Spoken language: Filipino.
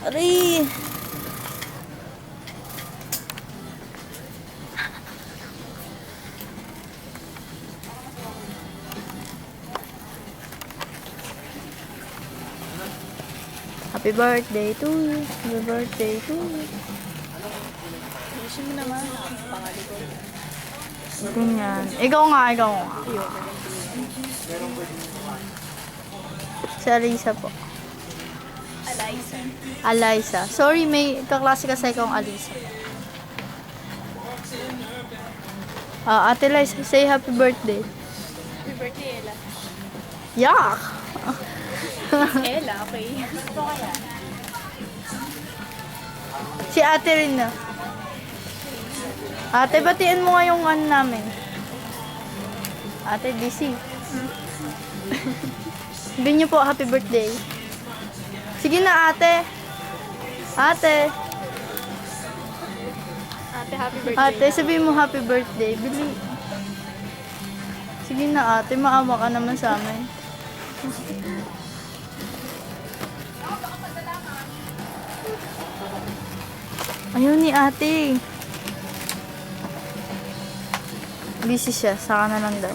Aray! Happy birthday to you. Happy birthday to you. Ayusin mo naman. Pangalikod. Ganyan. Ikaw nga, ikaw nga. Si Alisa po. Eliza. Alisa. Sorry, may kaklase kasi akong Alisa. Ate Liza, say happy birthday. Happy birthday, Ella. Yak! Ella, okay. Gusto kaya? Si ate rin na. Ate, batiin mo nga yung ano namin. Ate, busy. Sabihin niyo po, happy birthday. Sige na, ate. Ate. Ate, happy birthday. Ate, sabihin mo happy birthday. Bili. Sige na, ate. Maawa ka naman sa amin. Ayaw ni ate. Busy siya. Saka na lang daw.